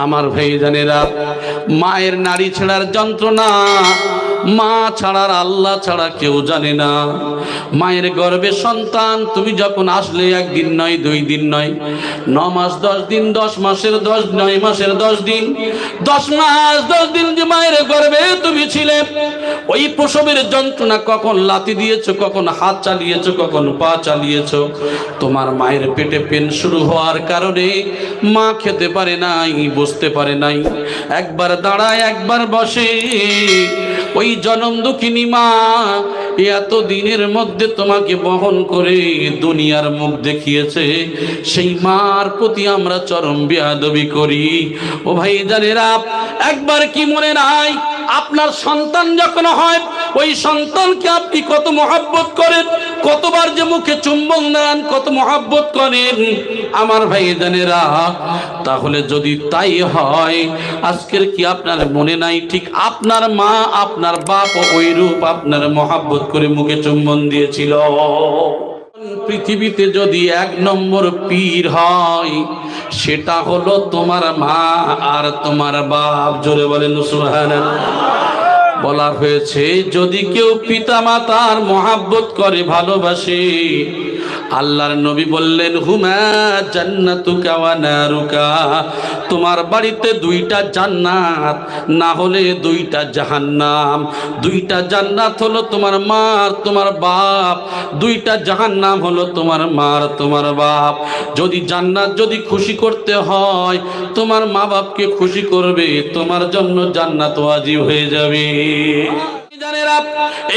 আমার ভাইজানেরা, মায়ের নাড়ি ছেড়ার যন্ত্রণা মা ছাড়ার আল্লাহ ছাড়া কেউ জানে না। মায়ের গর্ভে সন্তান তুমি যখন আসলে, একদিন নয়, 2 দিন নয়, 9 মাস 10 দিন, 10 মাসের 10, 9 মাসের 10 দিন, 10 মাস 10 দিন যে মায়ের গর্ভে তুমি ছিলে, ওই প্রসবের যন্ত্রণা কখন লাথি দিয়েছো, কখন হাত চালিয়েছো, কখন পা চালিয়েছো। তোমার মায়ের পেটে পেন শুরু হওয়ার কারণে মা খেতে পারে নাই, বসতে পারে নাই, একবার দাঁড়ায় একবার বসে। ওই জনম দুঃখিনী মা এত দিনের মধ্যে তোমাকে বহন করে দুনিয়ার মুখ দেখিয়েছে, সেই মার প্রতি আমরা চরম বেয়াদবি করি। ও ভাই জানেরা, একবার কি মনে নাই আপনার সন্তান যখন হয়, ওই সন্তানকে আপনি কত মহব্বত করেন, কতবার যে মুখে চুম্বন দেন, কত মহব্বত করেন আমার ভাই জানেরা। তাহলে যদি তাই হয়, আজকের কি আপনার মনে নাই ঠিক আপনার মা, আপনার বাপ ওই রূপ আপনার মহব্বত করে মুখে চুম্বন দিয়েছিল? পৃথিবীতে যদি 1 নম্বর পীর হয়, সেটা হলো তোমার মা আর তোমার বাপ। জোরে বলেন সুবহানাল্লাহ। বলা হয়েছে যদি কেউ পিতা মাতার মহব্বত করে, ভালোবাসে, আল্লাহর নবী বললেন হুমা জান্নাতুকা ওয়া নারুকা, তোমার বাড়িতে 2টা জান্নাত, না হলে 2টা জাহান্নাম। 2টা জান্নাত হলো তোমার মা আর তোমার বাপ, 2টা জাহান্নাম হলো তোমার মা আর তোমার বাপ। যদি জান্নাত যদি খুশি করতে হয়, তোমার মা বাপকে খুশি করবে, তোমার জন্য জান্নাত ওয়াজিব হয়ে যাবে। জানেরা,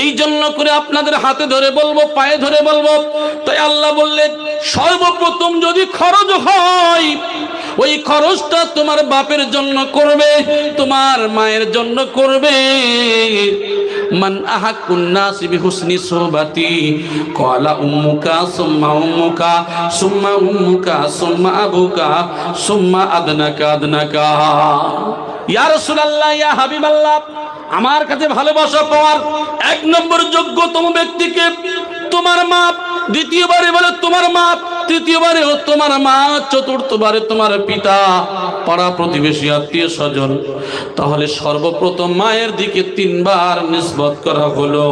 এই জন্য করে আপনাদের হাতে ধরে বলবো, পায়ে ধরে বলবো, তাই আল্লাহ বললেন সর্বপ্রথম যদি খরচ হয়, ওই খরচটা তোমার বাপের জন্য করবে, তোমার মায়ের জন্য করবে। মান আহাকুন নাস বিহুসনি সুহবাতি ক্বালা উম্মুকা সুম্মা উম্মুকা সুম্মা উম্মুকা সুম্মা আবুকা সুম্মা আদনাকা আদনাকা। ইয়া রাসূলুল্লাহ, ইয়া হাবিবাল্লাহ, আমার কাছে ভালোবাসা পাওয়ার 1 নম্বর যোগ্যতম ব্যক্তিকে তোমার মা, দ্বিতীয়বারে বলে তোমার মা, তৃতীয়বারে তোমার মা, চতুর্থবারে তোমার পিতা, পাড়া প্রতিবেশী, আত্মীয় স্বজন। তাহলে সর্বপ্রথম মায়ের দিকে 3 বার নিসবত করা হলো।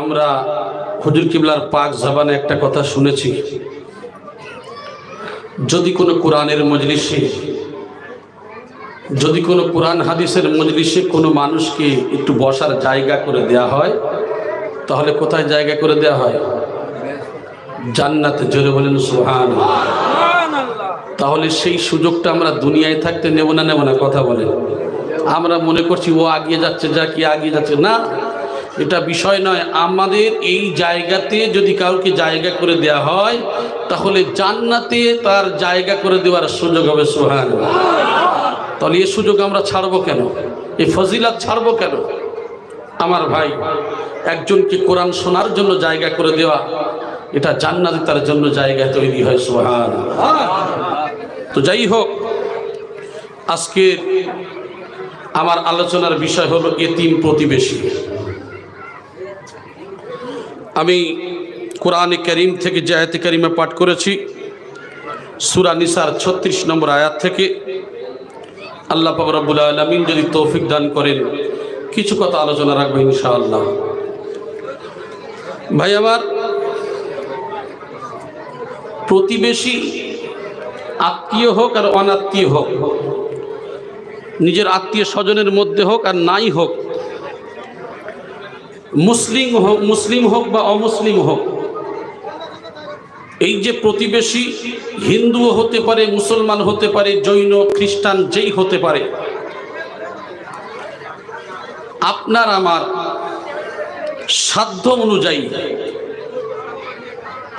আমরা হুজুর কিবলার পাক জবানে একটা কথা শুনেছি, যদি কোনো কোরআনের মজলিসে, যদি কোনো কোরআন হাদিসের মজলিসে কোনো মানুষকে একটু বসার জায়গা করে দেয়া হয়, তাহলে কোথায় জায়গা করে দেয়া হয়? জান্নাতে। জোরে বলেন সুবহানাল্লাহ। তাহলে সেই সুযোগটা আমরা দুনিয়ায় থাকতে নেব না, নেব না? কথা বলেন। আমরা মনে করছি ও আগিয়ে যাচ্ছে, যা কি আগিয়ে যাচ্ছে, না, এটা বিষয় নয়। আমাদের এই জায়গাতে যদি কাউকে জায়গা করে দেয়া হয়, তাহলে জান্নাতে তার জায়গা করে দেওয়ার সুযোগ হবে। সুবহানাল্লাহ। তাহলে এই সুযোগ আমরা ছাড়বো কেন? এই ফজিলাত ছাড়বো কেন? আমার ভাই, একজনকে কোরআন শোনার জন্য জায়গা করে দেওয়া, এটা জান্নাতে তার জন্য জায়গা তৈরি হয়। সুবহানাল্লাহ। তো যাই হোক, আজকে আমার আলোচনার বিষয় হলো এতিম প্রতিবেশী। আমি কোরআনে কারীম থেকে যে আয়াতে কারিমা পাঠ করেছি, সূরা নিসার 36 নম্বর আয়াত থেকে, আল্লাহ পাক রব্বুল আলামিন যদি তৌফিক দান করেন কিছু কথা আলোচনা রাখবো ইনশাআল্লাহ। ভাই আমার, প্রতিবেশী আত্মীয় হোক আর অনাত্মীয় হোক, নিজের আত্মীয় স্বজনের মধ্যে হোক আর নাই হোক, মুসলিম হোক বা অমুসলিম হোক, এই যে প্রতিবেশী হিন্দুও হতে পারে, মুসলমান হতে পারে, জৈন, খ্রিস্টান, যেই হতে পারে, আপনার আমার সাধ্য অনুযায়ী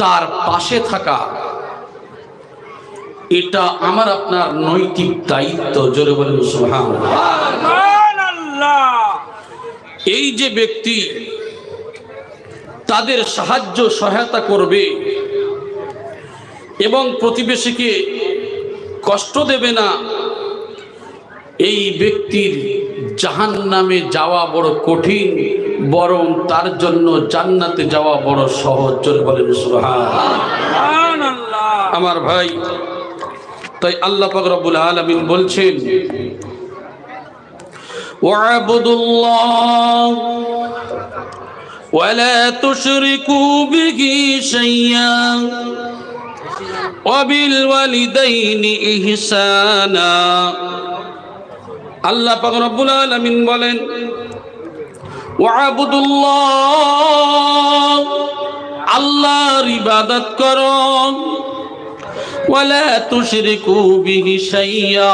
তার পাশে থাকা, এটা আমার আপনার নৈতিক দায়িত্ব। জোরে বলেন সুবহানাল্লাহ। এই যে ব্যক্তি তাদের সাহায্য সহায়তা করবে এবং প্রতিবেশীকে কষ্ট দেবে না, এই ব্যক্তির জাহান্নামে যাওয়া বড় কঠিন, বরং তার জন্য জান্নাতে যাওয়া বড় সহজ। জোরে বলেন সুবহানাল্লাহ। আমার ভাই, তাই আল্লাহ পাক রব্বুল আলামিন বলছেন ওয়া'বুদুল্লাহ ওয়া লা তুশরিকু বিহি শাইয়্যান ওয়া বিল ওয়ালিদাইনি ইহসানা। আল্লাহ পাক রব্বুল আলামিন বলেন ওয়া'বুদুল্লাহ, আল্লাহর ইবাদত করো, ওয়া লা তুশরিকু বিহি শাইয়্যা,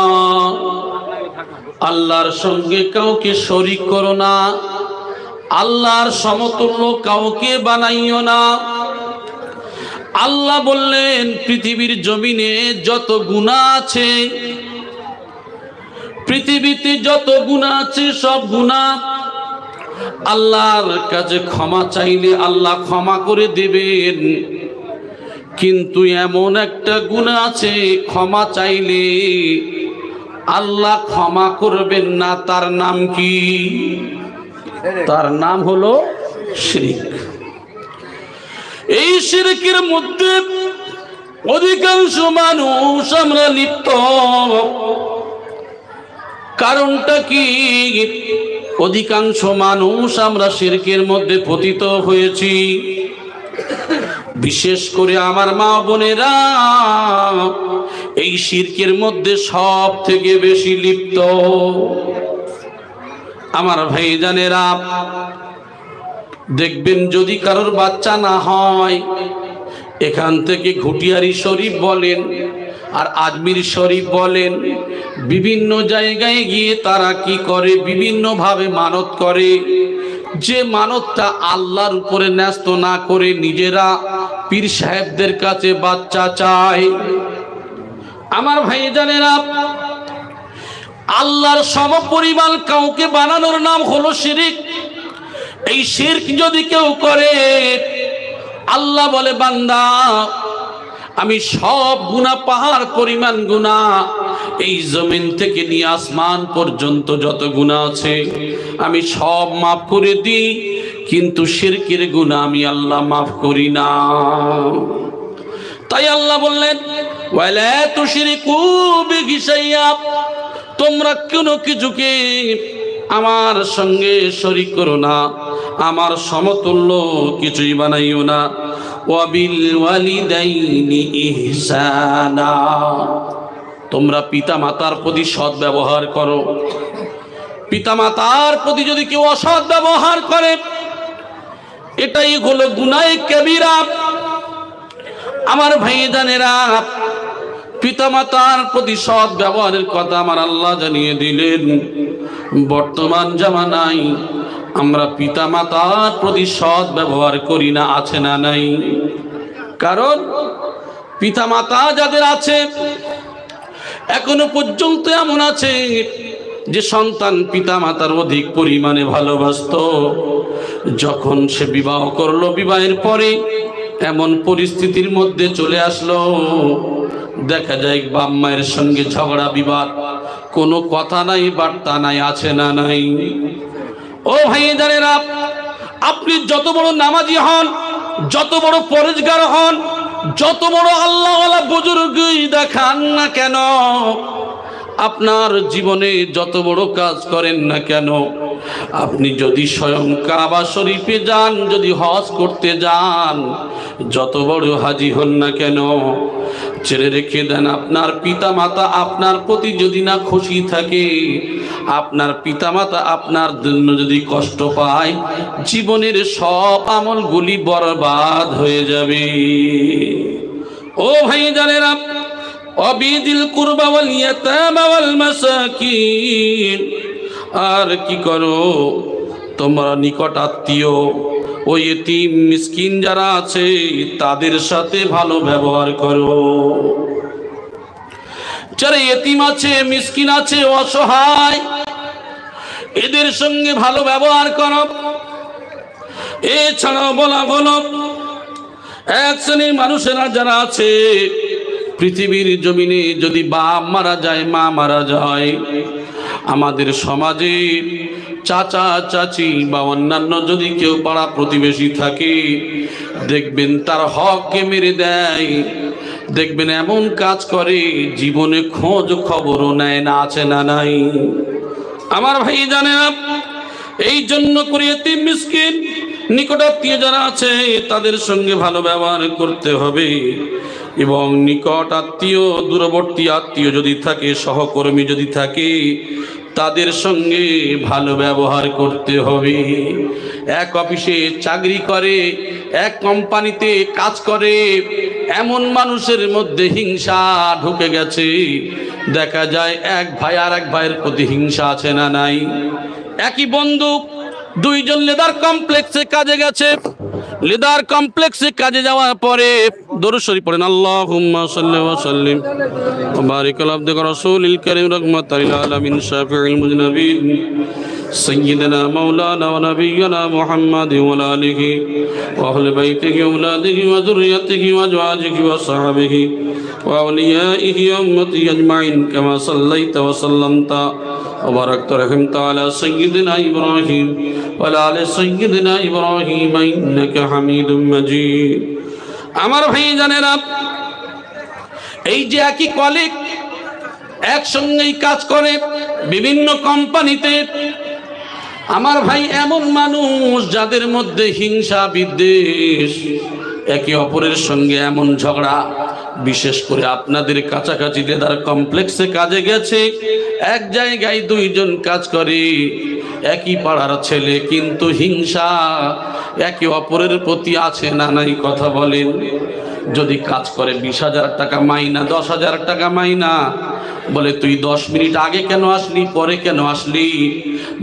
আল্লাহর সঙ্গে কাউকে শরীক করো না, আল্লাহর সমতুল্য কাউকে বানাইও না। আল্লাহ বললেন পৃথিবীর জমিনে যত গুনাহ আছে, পৃথিবীতে যত গুনাহ আছে সব গুনাহ আল্লাহর কাছে ক্ষমা চাইলে আল্লাহ ক্ষমা করে দেবেন। কিন্তু এমন একটা গুনাহ আছে ক্ষমা চাইলে আল্লাহ ক্ষমা করবেন না, তার নাম কি? তার নাম হলো শিরক। এই শিরকের মধ্যে অধিকাংশ মানুষ আমরা লিপ্ত। কারণটা কি? অধিকাংশ মানুষ আমরা শিরকের মধ্যে পতিত হয়েছি। বিশেষ করে আমার মা বোনেরা এই শিরকের মধ্যে সব থেকে বেশি লিপ্ত। আমার ভাইজানেরা দেখবেন যদি কারোর বাচ্চা না হয়, এখান থেকে ঘুটিয়ারি শরীফ বলেন আর আজমির শরীফ বলেন, বিভিন্ন জায়গায় গিয়ে তারা কি করে, বিভিন্ন ভাবে মানত করে। যে মানতটা আল্লাহর উপরে ন্যস্ত না করে নিজেরা পীর সাহেবদের কাছে বাচ্চা চায়। আমার ভাইজানেরা, আল্লাহর সমপরিমাণ কাউকে বানানোর নাম হলো শিরক। এই শিরক যদি কেউ করে, আল্লাহ বলে বান্দা আমি সব গুনাহ, পাহাড় পরিমাণ গুনাহ, এই জমিন থেকে নিয়ে আসমান পর্যন্ত যত গুনাহ আছে আমি সব মাফ করে দিই, কিন্তু শিরকের গুনাহ আমি আল্লাহ মাফ করি না। তাই আল্লাহ বললেন ওয়ালা তুশরিকু বিহি শাইয়্যা, তোমরা কোনো কিছুকে আমার সঙ্গে শরীক করো না, আমার সমতুল্য কিছুই বানাইও না। ওয়া বিল ওয়ালিদাইনি ইহসানা, তোমরা পিতা মাতার প্রতি সৎ ব্যবহার করো। পিতা মাতার প্রতি যদি কেউ অসৎ ব্যবহার করে, এটাই হলো গুনাহে কবিরা। আমার ভাইজানেরা, পিতা মাতার প্রতি সৎ ব্যবহারের কথা আমার আল্লাহ জানিয়ে দিলেন। বর্তমান জামানায় আমরা পিতা মাতার প্রতি সৎ ব্যবহার করি না, আছে না নাই? কারণ পিতা মাতা যাদের আছে এখনো পর্যন্ত এমন আছে যে সন্তান পিতা মাতার অধিক পরিমাণে ভালোবাসতো। যখন সে বিবাহ করলো, বিবাহের পরে এমন পরিস্থিতির মধ্যে চলে আসলো, দেখা যায় বাপ মায়ের সঙ্গে ঝগড়া বিবাদ, কোনো কথা নাই, বার্তা নাই, আছে না নাই? ও ভাইজানেরা, আপনি যত বড় নামাজি হন, যত বড় পরেজগার হন, যত বড় আল্লাহওয়ালা বুজুর্গই দেখান না কেন, আপনার জীবনে যত বড় কাজ করেন না কেন, আপনি যদি স্বয়ং কাবা শরীফে যান, যদি হজ করতে যান, যত বড় হাজি হন না কেন, ছেড়ে রেখে দেন আপনার পিতা মাতা আপনার প্রতি যদি না খুশি থাকে, আপনার পিতা মাতা আপনার জন্য যদি কষ্ট পায়, জীবনের সব আমলগুলি বরবাদ হয়ে যাবে। ও ভাইজানেরা, অবিদিল কুরবা ওয়াল ইয়াতামা ওয়াল মাসাকিন, আর কি করো, তোমরা নিকট আত্মীয় ওই ইতিম মিসকিন যারা আছে তাদের সাথে ভালো ব্যবহার করো। যারা ইতিম আছে, মিসকিন আছে, অসহায়, এদের সঙ্গে ভালো ব্যবহার করো। এছাড়াও বলা হলো এক শ্রেণীর মানুষেরা যারা আছে পৃথিবীর জমিনে, যদি বাপ মারা যায়, মা মারা যায়, আমাদের সমাজে চাচা চাচি বা অন্যান্য যদি কেউ পাড়া প্রতিবেশী থাকে, দেখবেন তার হককে মেরে দেয়, দেখবেন এমন কাজ করে জীবনে খোঁজ খবরও নেয় না, আছে না নাই? আমার ভাই জানেন, এই জন্য করে এতিম মিসকিন নিকটাত্মীয় যারা আছে তাদের সঙ্গে ভালো ব্যবহার করতে হবে। এবং নিকট আত্মীয়, দূরবর্তী আত্মীয় যদি থাকে, সহকর্মী যদি থাকে, তাদের সঙ্গে ভালো ব্যবহার করতে হবে। এক অফিসে চাকরি করে, এক কোম্পানিতে কাজ করে, এমন মানুষের মধ্যে হিংসা ঢুকে গেছে। দেখা যায় এক ভাই আর এক ভাইয়ের প্রতি হিংসা আছে না নাই? একই বন্ধু, দুইজন লেদার কমপ্লেক্সে কাজে গেছে। লেদার কমপ্লেক্সে কাজে যাওয়ার পরে দরুদ শরীফ পড়েন, আল্লাহুম্মা সাল্লি ওয়া সাল্লিম ওয়া বারিক আলা আবদিকা রাসূলিল কারীম রাহমাতাল লিল আলামিন শাফিউল মুজনাবিন সাইয়্যিদিনা মাওলানা ওয়া নাবিয়্যিনা মুহাম্মাদিন ওয়া আলিহি ওয়া আহলি বাইতিহি ওয়া আওলাদিহি ওয়া যুররিয়্যাতিহি ওয়া আজওয়াজিহি ওয়া সাহবিহি ওয়া আউলিয়াইহি ওয়া উম্মতিহি আজমাইন কামা সাল্লাইতা ওয়া সাল্লামতা ওয়া বারাকতা রাহিমতা আলা সাইয়্যিদিনা ইব্রাহিম ওয়া আলা আলি সাইয়্যিদিনা ইব্রাহিম ইন্নাকা হামিদুম মাজিদ। আমার ভাই জানেরা, এই যে একই কলিগ একসঙ্গেই কাজ করে বিভিন্ন কোম্পানিতে, আমার ভাই এমন মানুষ যাদের মধ্যে হিংসা বিদ্বেষ, একে অপরের সঙ্গে এমন ঝগড়া। বিশেষ করে আপনাদের কাছাকাছি লেদার কমপ্লেক্সে কাজে গেছে, এক জায়গায় দুইজন কাজ করে, একই পাড়ার ছেলে, কিন্তু হিংসা একে অপরের প্রতি আছে না নাই? কথা বলেন। যদি কাজ করে 20,000 টাকা মাইনা, 10,000 টাকা মাইনা, বলে তুই 10 মিনিট আগে কেন আসলি, পরে কেন আসলি?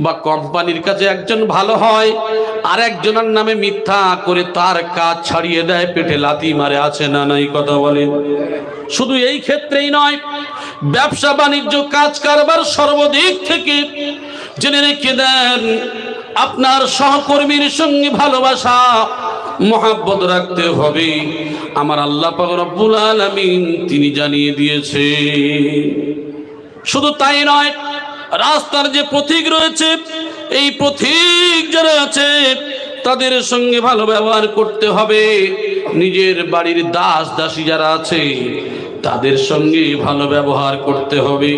বা কোম্পানির কাছে একজন ভালো হয়, আর একজনের নামে মিথ্যা করে তার কাজ ছাড়িয়ে দেয়, পেটে লাথি মারে, আছে না নাই? কথা বলেন। শুধু এই ক্ষেত্রেই নয়, ব্যবসা বাণিজ্য কাজ কারবার সর্বদিক থেকে জেনে রেখে দেন, আপনার সহকর্মীর সঙ্গে ভালোবাসা মহাব্বত রাখতে হবে। আমার আল্লাহ পাক রব্বুল আলামিন তিনি জানিয়ে দিয়েছে। শুধু তাই নয়, রাস্তার যে পথিক রয়েছে, এই পথিক যারা আছে তাদের সঙ্গে ভালো ব্যবহার করতে হবে। নিজের বাড়ির দাস দাসী যারা আছে তাদের সঙ্গে ভালো ব্যবহার করতে হবে।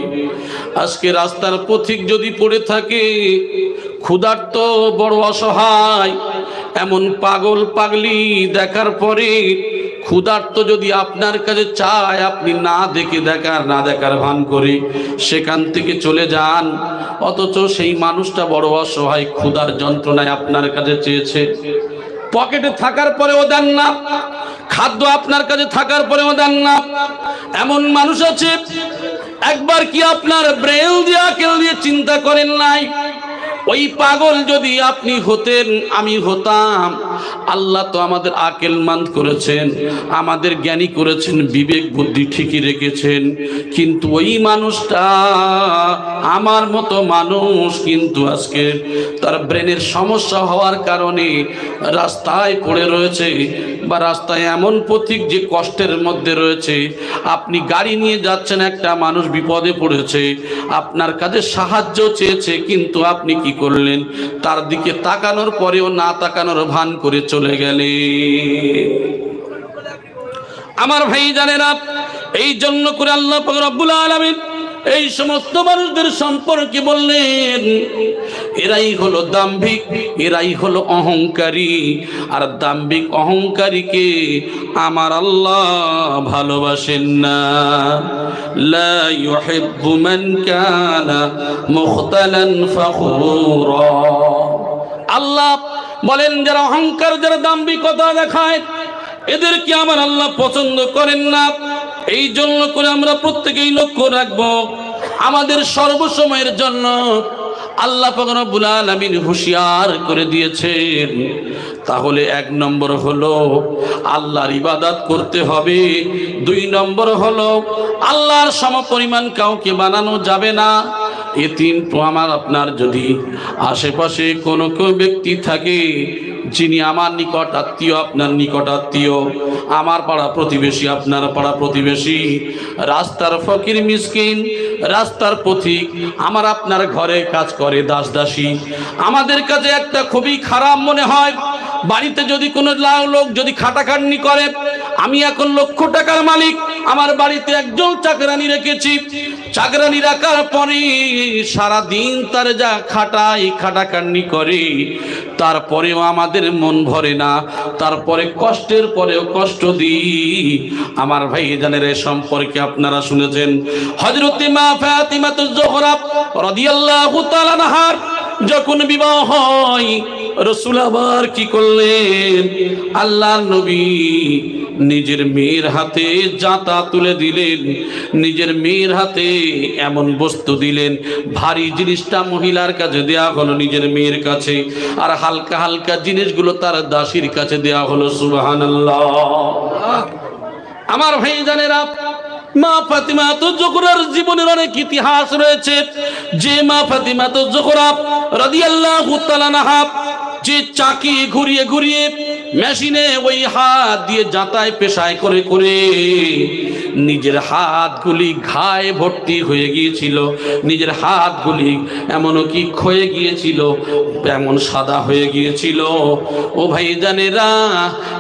আজকে রাস্তার পথিক যদি পড়ে থাকে, ক্ষুধার্ত, বড় অসহায়, এমন পাগল পাগলি দেখার পরে ক্ষুধার্ত যদি আপনার কাছে চায়, আপনি না দেখার ভান করে সেখান থেকে চলে যান, অথচ সেই মানুষটা বড় অসহায়, ক্ষুধার যন্ত্রণায় আপনার কাছে চেয়েছে। পকেটে থাকার পরেও দেন না, খাদ্য আপনার কাছে থাকার পরেও দেন না। এমন মানুষ আছে, একবার কি আপনার ব্রেন দিয়ে আকেল দিয়ে চিন্তা করেন নাই? ওই পাগল যদি আপনি হতেন, আমি হতাম। আল্লাহ তো আমাদের আকেলমন্দ করেছেন, আমাদের জ্ঞানী করেছেন, বিবেক বুদ্ধি ঠিকই রেখেছেন, কিন্তু ওই মানুষটা আমার মতো মানুষ, কিন্তু আজকে তার ব্রেনের সমস্যা হওয়ার কারণে রাস্তায় পড়ে রয়েছে, বা রাস্তায় এমন পথিক যে কষ্টের মধ্যে রয়েছে। আপনি গাড়ি নিয়ে যাচ্ছেন, একটা মানুষ বিপদে পড়েছে, আপনার কাছে সাহায্য চেয়েছে, কিন্তু আপনি কি করলেন? তার দিকে তাকানোর পরেও না তাকানোর ভান করে চলে গেলে। আমার ভাই জানেরা, এই জন্য করে আল্লাহ পাক রব্বুল আলামিন এই সমস্ত মানুষদের সম্পর্কে বললেন, এরাই হলো দাম্ভিক, এরাই হলো অহংকারী। আর দাম্ভিক অহংকারীকে আমার আল্লাহ ভালোবাসেন না। লা ইউহিব্বু মান কানা মুখতালান ফখুরা। আল্লাহ বলেন, যারা অহংকার, যারা দাম্ভিকতা দেখায়, এদেরকে আমার আল্লাহ পছন্দ করেন না। এই জন্য করে আমরা প্রত্যেকেই লক্ষ্য রাখবো, আমাদের সর্বসময়ের জন্য আল্লাহ পাক রব্বুল আলামিন হুঁশিয়ার করে দিয়েছেন। তাহলে 1 নম্বর হলো আল্লাহর ইবাদত করতে হবে, 2 নম্বর হলো আল্লাহর সমপরিমাণ কাউকে বানানো যাবে না। এই 3 আমার আপনার যদি আশেপাশে কোনো ব্যক্তি থাকে যিনি আমার নিকট আত্মীয়, আপনার নিকট আত্মীয়, আমার পাড়া প্রতিবেশী, আপনার পাড়া প্রতিবেশী, রাস্তার ফকির মিসকিন, রাস্তার পথিক, আমার আপনার ঘরে কাজ করে দাস দাসী, আমাদের কাছে একটা খুবই খারাপ মনে হয়। বাড়িতে যদি কোনো লোক যদি খাটাখাটনি করে, আমি এখন লক্ষ টাকার মালিক, আমার বাড়িতে একজন চাকরানি রেখেছি। চাকরানি রাখার পরে সারা দিন তার যা খাটাখাটনি করে, তারপরেও আমাদের মন ভরে না, তারপরে কষ্টের পরেও কষ্ট দিই। আমার ভাইজানের এ সম্পর্কে আপনারা শুনেছেন, হযরত মা ফাতিমাতুজ জোহরা রাদিয়াল্লাহু তাআলা আনহার যখন বিবাহ হয়, রাসূল আবার কি করলেন, আল্লাহর নবী নিজের মেয়ের হাতে জাঁতা তুলে দিলেন, নিজের মেয়ের হাতে এমন বস্তু দিলেন, ভারী জিনিসটা মহিলার কাছে দেয়া হলো নিজের মেয়ের কাছে, আর হালকা হালকা জিনিসগুলো তার দাসীর কাছে দেয়া হলো। সুবহানাল্লাহ। আমার ভাইজানেরা, মা ফাতিমাতুজ জোহরার জীবনের অনেক ইতিহাস রয়েছে। যে মা ফাতিমাতুজ জোহরা রাদিয়াল্লাহু তাআলা আনহা যে চাকি ঘুরিয়ে ঘুরিয়ে মেশিনে ওই হাত দিয়ে যাতায় পেশায় করে করে নিজের হাতগুলি ঘায়ে ভর্তি হয়ে গিয়েছিল, নিজের হাতগুলি এমনকি ক্ষয়ে গিয়েছিল, এমন সাদা হয়ে গিয়েছিল। ও ভাইজানেরা,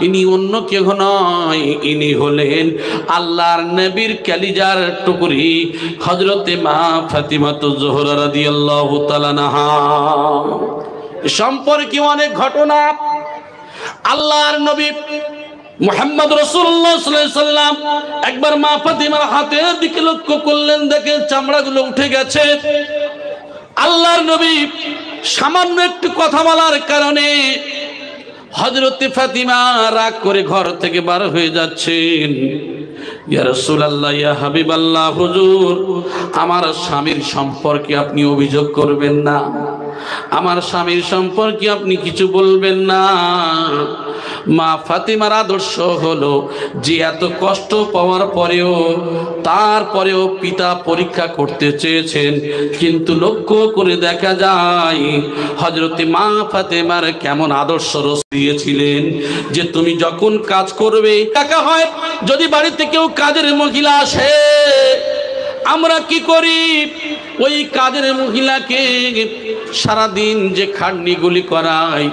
ইনি অন্য কেউ নয়, ইনি হলেন আল্লাহর নবীর কলিজার টুকরি হযরতে মা ফাতিমাতুজ জোহরা রাদিয়াল্লাহু তাআলা আনহা। সম্পর্কে অনেক ঘটনা। আল্লাহর নবী মুহাম্মদ রাসূলুল্লাহ সাল্লাল্লাহু আলাইহি সাল্লাম একবার মা ফাতিমার হাতের দিকে লক্ষ্য করলেন, দেখেন চামড়াগুলো উঠে গেছে। আল্লাহর নবী সামান্য একটু কথা বলার কারণে হযরত ফাতিমা রাগ করে ঘর থেকে বার হয়ে যাচ্ছেন। ইয়া রাসূলুল্লাহ, ইয়া হাবিবাল্লাহ, হুজুর, আমার স্বামীর সম্পর্কে আপনি অভিযোগ করবেন না, আমার স্বামীর সম্পর্কে আপনি কিছু বলবেন না। মা ফাতিমার আদর্শ হলো যে এত কষ্ট পাওয়ার পরেও, তারপরেও পিতা পরীক্ষা করতে চেয়েছেন, কিন্তু লক্ষ্য করে দেখা যায় হযরত মা ফাতিমার কেমন আদর্শ দিয়েছিলেন যে তুমি যখন কাজ করবে, টাকা হয় যদি বাড়িতে কেউ কাজের মহিলা আসে, আমরা কি করি, ওই কাজের মহিলাকে সারাদিন যে খাটনিগুলি করাই,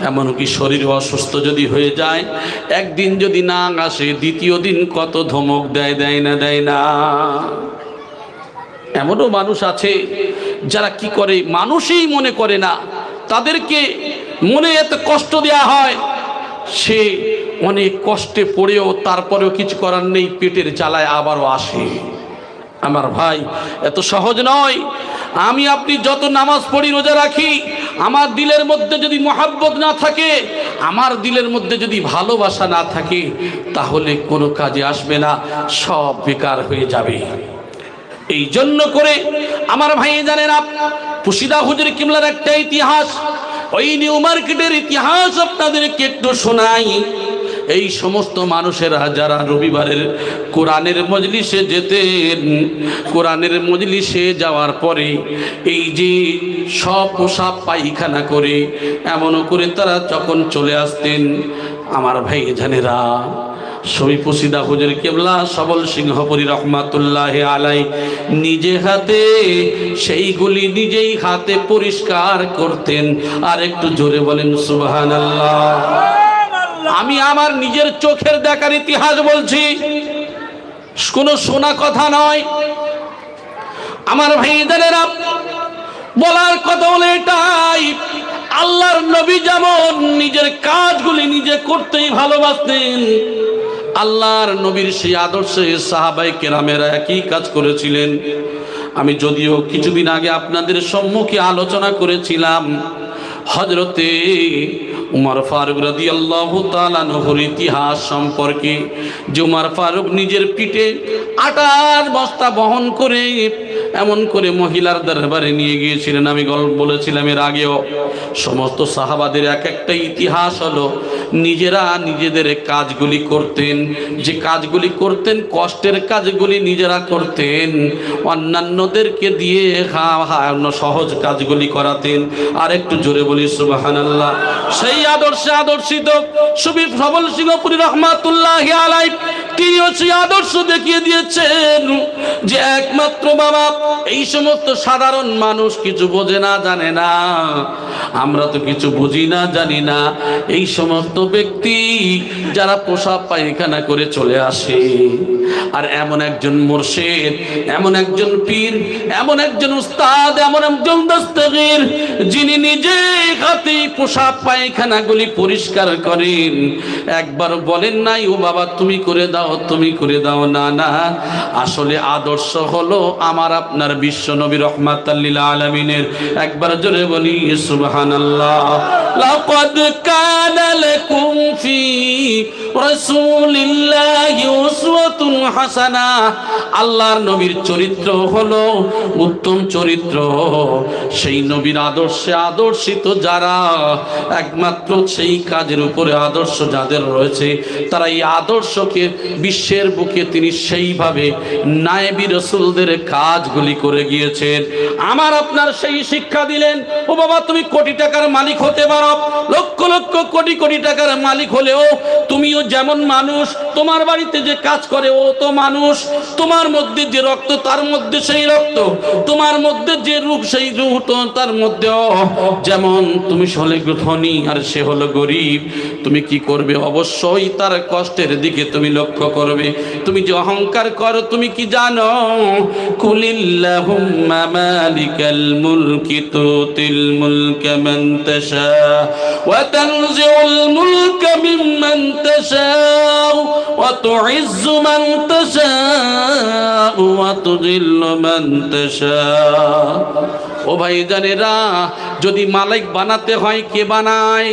এমনকি শরীর অসুস্থ যদি হয়ে যায়, একদিন যদি না আসে দ্বিতীয় দিন কত ধমক দেয় না। এমনও মানুষ আছে যারা কি করে, মানুষই মনে করে না, তাদেরকে মনে এত কষ্ট দেয়া হয়, সে অনেক কষ্টে পড়েও তারপরেও কিছু করার নেই, পেটের জ্বালায় আবারও আসে। আমার ভাই, এত সহজ নয়। আমি আপনি যত নামাজ পড়ি, রোজা রাখি, আমার দিলের মধ্যে যদি মহাব্বত না থাকে, আমার দিলের মধ্যে যদি ভালোবাসা না থাকে, তাহলে কোনো কাজে আসবে না, সব বেকার হয়ে যাবে। এই জন্য করে আমার ভাই জানেন, পুশিদা হুজুর কিবলার একটা ইতিহাস, ওই নিউ মার্কেটের ইতিহাস আপনাদেরকে একটু শোনাই। এই সমস্ত মানুষেরা যারা রবিবারের কোরআনের মজলিসে যেতেন, কোরআনের মজলিসে যাওয়ার পরে এই যে সব পোশাক পায়খানা করে এমনও করে তারা যখন চলে আসতেন, আমার ভাই জানেরা, শরীফ পুশিদা হুজুর কিবলা সবল সিংহপুরী রহমাতুল্লাহ আলাই নিজে হাতে সেইগুলি নিজেই হাতে পরিষ্কার করতেন। আর একটু জোরে বলেন সুবহানাল্লাহ। আমি আমার নিজের চোখের দেখার ইতিহাস বলছি, কোনো শোনা কথা নয়। আমার ভাইদেরা, বলার কথা হলো এটাই, আল্লাহর নবী যেমন নিজের কাজগুলি নিজে করতেই ভালোবাসতেন, আল্লাহর নবীর সেই আদর্শে সাহাবায়ে কেরামেরা একই কাজ করেছিলেন। আমি যদিও কিছুদিন আগে আপনাদের সম্মুখে আলোচনা করেছিলাম হযরতে উমর ফারুক রাদিয়াল্লাহু তাআলা আনহুর ইতিহাস সম্পর্কে, যে উমর ফারুক নিজের পিঠে আটার বস্তা বহন করে এমন করে মহিলার দরবারে নিয়ে গিয়েছিলেন। আমি গল্প বলেছিলাম এর আগেও, সমস্ত সাহাবাদের এক একটা ইতিহাস হলো নিজেরা নিজেদের কাজগুলি করতেন, যে কাজগুলি করতেন কষ্টের কাজগুলি নিজেরা করতেন, অন্যান্যদেরকে দিয়ে সহজ কাজগুলি করাতেন। আর একটু জোরে বলি সুবহানাল্লাহ। সেই আদর্শে আদর্শিত সুবীর সবল সিংহপুরী রহমাতুল্লাহি আলাইহি তিনিও সেই আদর্শ দেখিয়ে দিয়েছেন যে একমাত্র বাবা। এই সমস্ত সাধারণ মানুষ কিছু বোঝে না, জানে না, আমরা তো কিছু বুঝি না, জানি না। এই সমস্ত ব্যক্তি যারা প্রসাব পায়খানা করে চলে আসে, আর এমন একজন মুর্শিদ, এমন একজন পীর, এমন একজন উস্তাদ, এমন একজন দস্তগীর, যিনি নিজে হাতে প্রসাব পায়খানাগুলি পরিষ্কার করেন, একবার বলেন নাই ও বাবা তুমি করে দাও, তুমি করে দাও। না না, আসলে আদর্শ হলো আমার আপনার বিশ্ব নবী রহমাতাল লিল আলামিনের। একবার জোরে বলি সুবহানাল্লাহ। লাকাদ কানা লাকুম ফি রাসূলিল্লাহি উসওয়াতুন হাসানাহ। আল্লাহর নবীর চরিত্র হলো উত্তম চরিত্র। সেই নবীর আদর্শে আদর্শিত যারা, একমাত্র সেই কাজের উপরে আদর্শ যাদের রয়েছে, তারা এই আদর্শকে বিশ্বের বুকে তিনি সেইভাবে নায়েবি রাসূলদের কাজগুলি করে গিয়েছেন। আমার আপনার সেই শিক্ষা দিলেন, ও বাবা তুমি কোটি টাকার মালিক হতে পারো, লক্ষ লক্ষ কোটি কোটি টাকার মালিক হলেও তুমিও যেমন মানুষ, তোমার বাড়িতে যে কাজ করে ও তো মানুষ, তোমার মধ্যে যে রক্ত তার মধ্যে সেই রক্ত, তোমার মধ্যে যে রূপ সেই রূপ তার মধ্যেও যেমন। তুমি হলে ধনী আর সে হলো গরিব, তুমি কি করবে? অবশ্যই তার কষ্টের দিকে তুমি লক্ষ্য করবে। তুমি যে অহংকার করো তুমি কি জানো? কুলিল্লাহুম্মা মালিকাল মুলকি তুতিল মুলকা মান তাশা ওয়া তানজিউল মুলকা মিম্মান তাশা ওয়া তুইজ্জু মান তাশা ওয়া তুযিল্লু মান তাশা। ও ভাইজানেরা, যদি মালিক বানাতে হয় কে বানায়?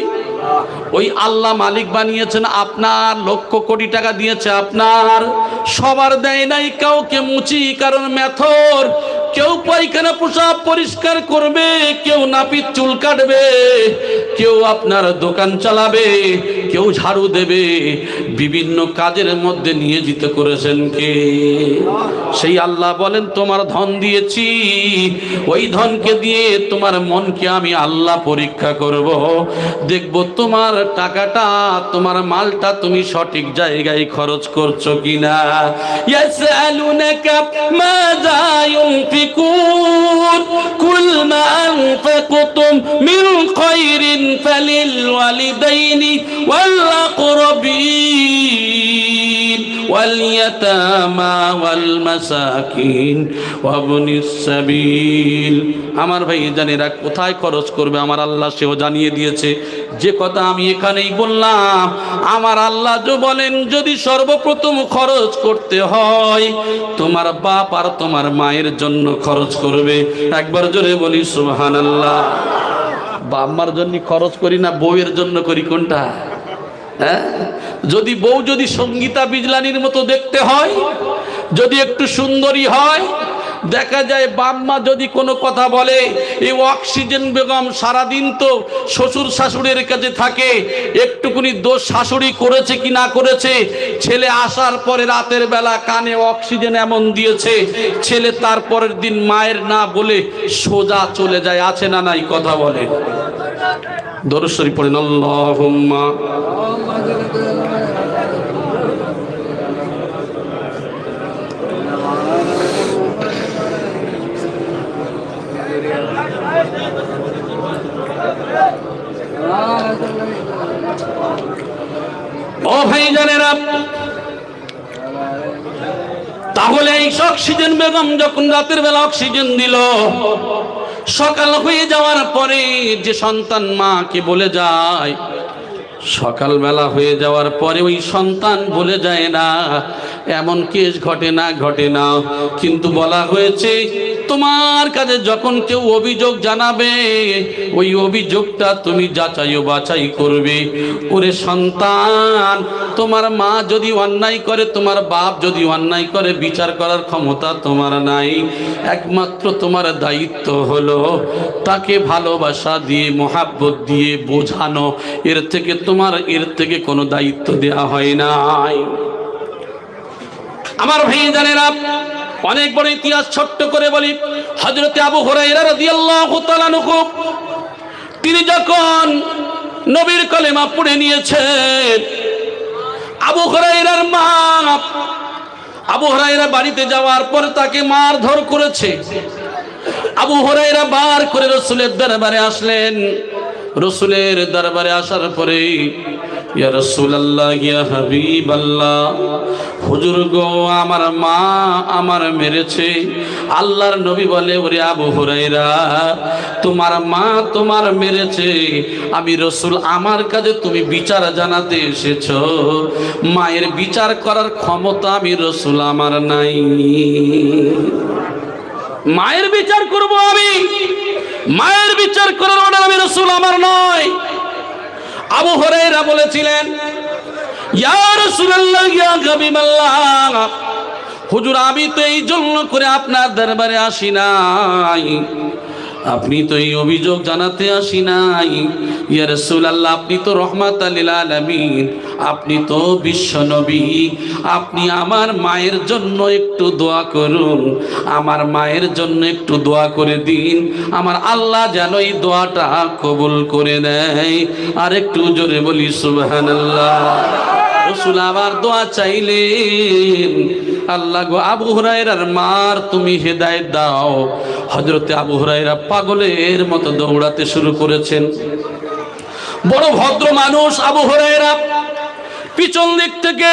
ওই আল্লাহ মালিক বানিয়েছেন। আপনার লক্ষ কোটি টাকা দিয়েছে আপনার, সবার দেয় নাই, কাউকে মুচি কারণ মেথর, কেউ পায়খানা প্রসাব পরিষ্কার করবে, কেউ নাপিত চুল কাটবে, কেউ আপনার দোকান চালাবে, কেউ ঝাড়ু দেবে, বিভিন্ন কাজের মধ্যে নিয়োজিত করেছেন কে? সেই আল্লাহ বলেন তোমার ধন দিয়েছি, ওই ধনকে দিয়ে তোমার মনকে আমি আল্লাহ পরীক্ষা করব, দেখব তোমার টাকাটা, তোমার মালটা তুমি সঠিক জায়গায় খরচ করছো কিনা। ইয়াসআলুনাকা মাযা ইউনফিকুন কুল মা আনফাকতুম মিন খায়রিন ফালিল ওয়ালিদাইনি ওয়াল আকরাবিন ওয়াল ইয়াতামা ওয়াল মাসাকিন ওয়া ইবনিস সাবিল। আমার ভাই জানেরা, কোথায় খরচ করবে আমার আল্লাহ সেও জানিয়ে দিয়েছে। যে কথা আমি এখানেই বললাম, আমার আল্লাহ যে বলেন যদি সর্বপ্রথম খরচ করতে হয় তোমার বাপ আর তোমার মায়ের জন্য খরচ করবে। একবার জোরে বলি সুবহানাল্লাহ। বাপ মার জন্য খরচ করি না, বউয়ের জন্য করি? কোনটা? হ্যাঁ, যদি বউ যদি সঙ্গীতা বিজলানির মতো দেখতে হয়, যদি একটু সুন্দরী হয়, দেখা যায় বাম্মা যদি কোনো কথা বলে, এই অক্সিজেন বেগম সারাদিন তো শ্বশুর শাশুড়ির কাছে থাকে, একটুকুনি দোষ শাশুড়ি করেছে কি না করেছে, ছেলে আসার পরে রাতের বেলা কানে অক্সিজেন এমন দিয়েছে, ছেলে তারপরের দিন মায়ের না বলে সোজা চলে যায়। আছে না নাই? কথা বলে। দরুদ শরীফ পড়েন আল্লাহুম্মা। ও ভাইজানেরা, তাহলে এই অক্সিজেন বেগম যখন রাতের বেলা অক্সিজেন দিল, সকাল হয়ে যাওয়ার পরে যে সন্তান মাকে বলে যায়, সকালবেলা হয়ে যাওয়ার পরে ওই সন্তান বলে যায় না, এমন কেস ঘটে না, ঘটে না। কিন্তু বলা হয়েছে তোমার কাছে যখন কেউ অভিযোগ জানাবে, ওই অভিযোগটা তুমি যাচাই ও বাছাই করবে। ওরে সন্তান, তোমার মা যদি অন্যায় করে, তোমার বাপ যদি অন্যায় করে, বিচার করার ক্ষমতা তোমার নাই। একমাত্র তোমার দায়িত্ব হলো তাকে ভালোবাসা দিয়ে, মোহাব্বত দিয়ে বোঝানো। এর থেকে কোনো দায়িত্ব দেয়া হয় নাই। আমার ভাইজানেরা, অনেক বড় ইতিহাস ছোট্ট করে বলি। হযরতে আবু হুরায়রা রাদিয়াল্লাহু তাআলা আনহু, তিনি যখন নবীর কলেমা পড়ে নিয়েছেন, আবু হুরায়রার মা, আবু হুরায়রা বাড়িতে যাওয়ার পর তাকে মারধর করেছে। আবু হুরায়রা বার করে রাসূলের দরবারে আসলেন। রাসূলের দরবারে আসার পরে, ইয়া রাসূলুল্লাহ, ইয়া হাবিবাল্লাহ, হুজুর গো, আমার মা আমার মেরেছে। আল্লাহর নবী বলে, ওরে আবু হুরায়রা, তোমার মা তোমার মেরেছে, আমি রাসূল, আমার কাছে তুমি বিচার জানাতে এসেছো। মায়ের বিচার করার ক্ষমতা আমি রাসূল আমার নাই। মায়ের বিচার করব আমি, মায়ের বিচার করার অর্ডার আমি রাসূল আমার নয়। আবু হুরায়রা বলেছিলেন, ইয়া রাসূলুল্লাহ, ইয়া হাবিবাল্লাহ, হুজুর, আমি তো এই জন্য করে আপনার দরবারে আসি নাই, আপনি তো এই অভিযোগ জানাতে আসি নাই। ইয়া রাসূলুল্লাহ, আপনি তো রাহমাতাল লিল আলামিন, আপনি তো বিশ্ব নবী, আপনি আমার মায়ের জন্য একটু দোয়া করুন, আমার মায়ের জন্য একটু দোয়া করে দিন, আমার আল্লাহ যেন এই দোয়াটা কবুল করে নেয়। আর একটু জোরে বলি সুবহানাল্লাহ। রাসূল আবার দোয়া চাইলেন, আল্লাহ গো, আবু হুরায়রার মার তুমি হেদায়েত দাও। হযরতে আবু হুরায়রা পাগলের মতো দৌড়াতে শুরু করেছেন। বড় ভদ্র মানুষ আবু হুরায়রা, পিছন দিক থেকে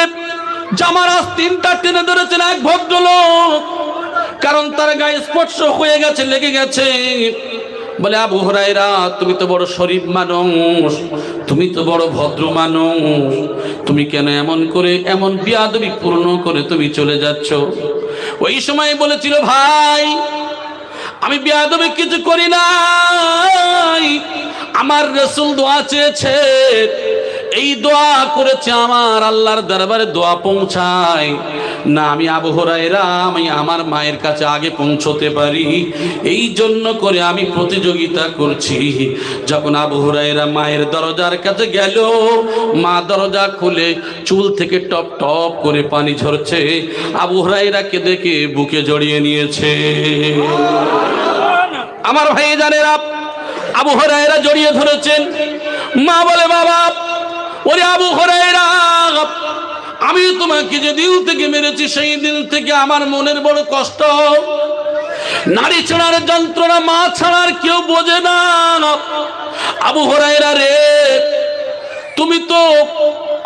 জামার আস্তিনটা টেনে ধরেছেন এক ভদ্রলোক, কারণ তার গায়ে স্পর্শ হয়ে গেছে, লেগে গেছে। বলে, আবু হুরায়রা, তুমি তো বড় শরীফ মানুষ, তুমি তো বড় ভদ্র মানুষ, তুমি কেন এমন করে, এমন বিয়াদবি পূর্ণ করে তুমি চলে যাচ্ছ? ওই সময় বলেছিল, ভাই, আমি বিয়াদবি কিছু করি নাই, আমার রাসূল দোয়া চেয়েছে, এই দোয়া করেছে, আমার আল্লাহর দরবারে দোয়া পৌঁছায় না, আমি আবু হুরায়রা, আমি আমার মায়ের কাছে আগে পৌঁছতে পারি, এই জন্য করে আমি প্রতিযোগিতা করছি। যখন আবু হুরায়রা মায়ের দরজার কাছে গেল, মা দরজা খুলে চুল থেকে টপ টপ করে পানি ঝরছে। আবু হুরায়রাকে দেখে বুকে জড়িয়ে নিয়েছে। আমার ভাই জানেরা, আবু হুরায়রা জড়িয়ে ধরেছেন। মা বলে, বাবা, ওরে আবু হুরায়রা, আমি তোমাকে যে দিল থেকে মেরেছি, সেই দিল থেকে আমার মনের বড় কষ্ট। নারী ছাড়ার যন্ত্রণা মা ছাড়ার কেউ বোঝে না। আবু হুরায়রা রে, তুমি তো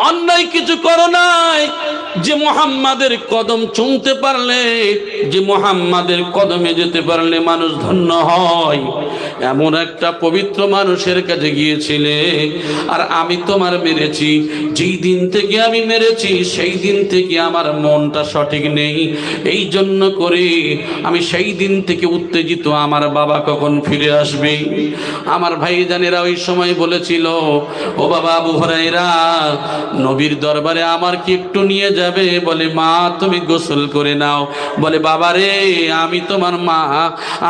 অন্যায় কিছু করো নাই, যে মুহাম্মাদের কদম চুমতে পারলে, যে মুহাম্মাদের কদমে যেতে পারলে মানুষ ধন্য হয়, এমন একটা পবিত্র মানুষের কাছে গিয়েছিলে, আর আমি তোমার মেরেছি। যেই দিন থেকে আমি মেরেছি, সেই দিন থেকে আমার মনটা সঠিক নেই, এই জন্য করে আমি সেই দিন থেকে উত্তেজিত, আমার বাবা কখন ফিরে আসবে। আমার ভাইজানেরা ওই সময় বলেছিল, ও বাবা আবু হুরায়রা, নবীর দরবারে আমার কি একটু নিয়ে যাবে? বলে, মা, তুমি গোসল করে নাও। বলে, বাবা রে, আমি তোমার মা,